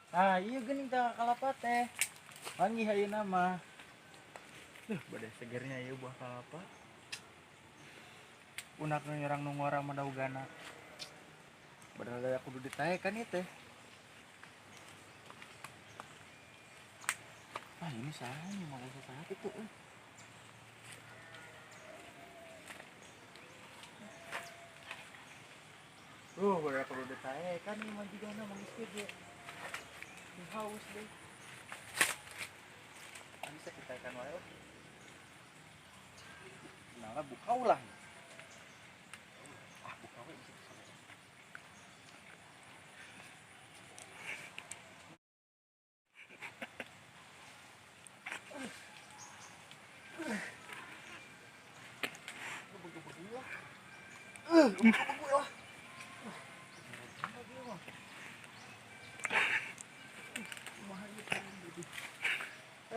Ah iya geuning teh kalapa teh. Wangi hayeuna mah. Bade segernya ieu buah kalapa. Unak nu nyerang nu ngora madaugana. Padahal daya kudu ditaekan ieu teh. Ah ini salah nih mau usaha itu. Udah kudu ditaekan nih manjigana mangis ge. Haus deh. Bisa ditaekan wae. Nah, buka ulah. Buka we bisa.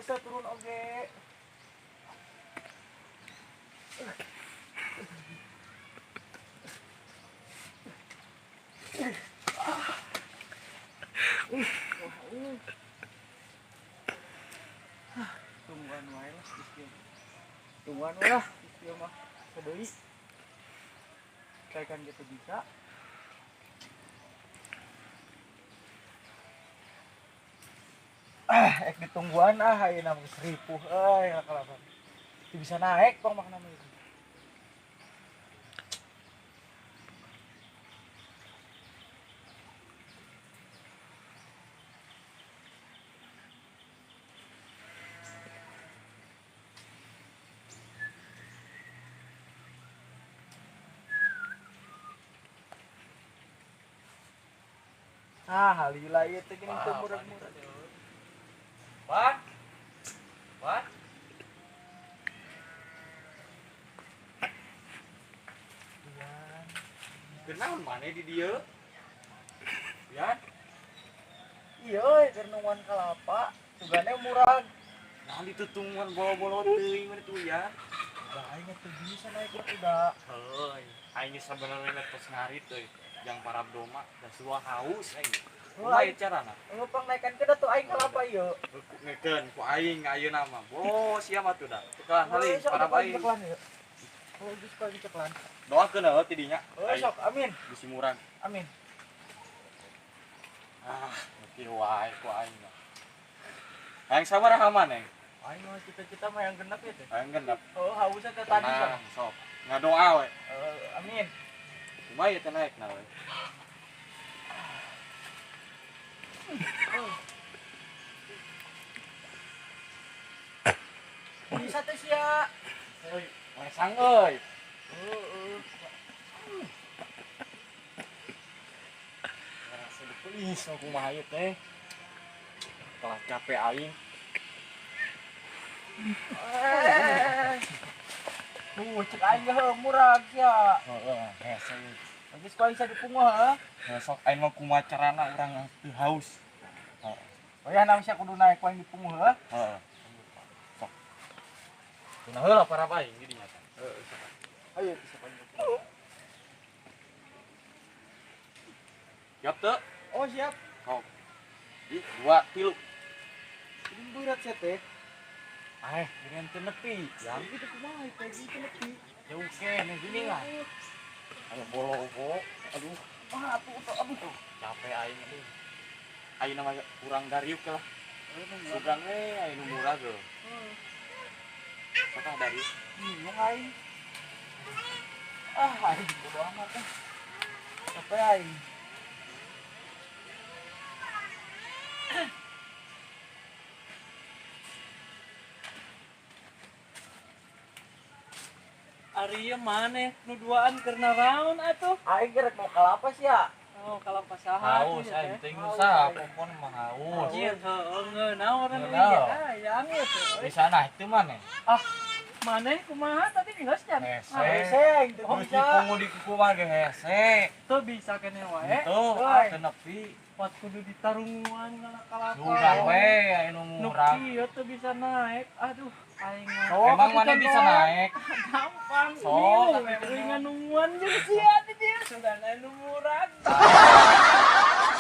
Bisa turun oge. Tungguan wae lah ieu. Tungguan wae lah ieu mah. Sadeui. Kayak gitu bisa. Ek ditungguan ayeuna mah seripuh kalapa. Bisa naik tong makna mah itu. Halila ieu teh geuning teu murag-murag. Wan. Wan. Kenaon maneh di dieu? Ya. Iya euy keur nuan kalapa, tugane murag. Naon ditutungwan bolo-bolo teuing mah tuh ya. Da aing teh bisa naik ke kuda. Heuy, aing sabenerna tos ngarit euy. Jang parabdo mah da suah haus aing. Kumaha ieu carana? Pang naikkan kuda tuh aing kalapa ieu. Ngeukeun ku aing ayeuna mah. Bos sia mah tuh da. Tekan heuy parab aing. Oh, geus ka ceklan. Doakeun heuh ti dinya. Sok amin. Bisi murag. Amin. Ngerti wae ku aing mah. Aing sabaraha maneh? Aing mah cita-cita mah yang genep ya teh. Yang genep. Oh, hausna teh tadi kan. Sok. Ngadoa we. Amin. Kumaha ieu teh naekna we? Bisa teh sia. Euy, lesang euy. Ngerasa deulis kumaha ieu teh. Telah capek aing. Cek aing heuh murag sia. Heeh, hese. Geus ku aing dipunguh heuh. Sok aing mah kumaha carana urang teu haus. Heeh. Oh ya naon sia kudu naek ku aing dipunguh heuh? Heeh. Sok. Kunaha heula para aing di dinya teh. Heeh. Ayo bisa paling. Siap teu? Oh siap. Sok. 2, 3. Ini berat sia teh. Dengan teu nepi. Ya gitu kumaha teh gitu nepi. Jauh keneh gini lah. Ayo bolo-bolo. Aduh. Aduh. Capek aing aduh. Ayeuna mah kurang dariuk lah. Sugang aing nu murah ge. Satah dariuk. Bingung aing. Aing bodo amat teh. Capek aing. Ari maneh nu duaan keur naraon atuh? Aing gerek mau kalapa sia. Oh, kalapa saha? Haus aing teh usaha pokon mah haus. Anjir, heueuh ngeunaon urang Ngeunah. yang itu. Bisa naik teu maneh? Maneh kumaha tadi geus can? Hese. Terus dipungu di kuku mah ge hese. Teu bisa keneh wae. Tuh, teu nepi. Pot kudu ditarunguan kalapa. Sudah we anu murah. Ieu teu bisa naik. Aduh, aing mah. Emang mana bisa naik? Gampang. Sok, Ringan nungguan jeung sia teh dia. Sudah anu murah.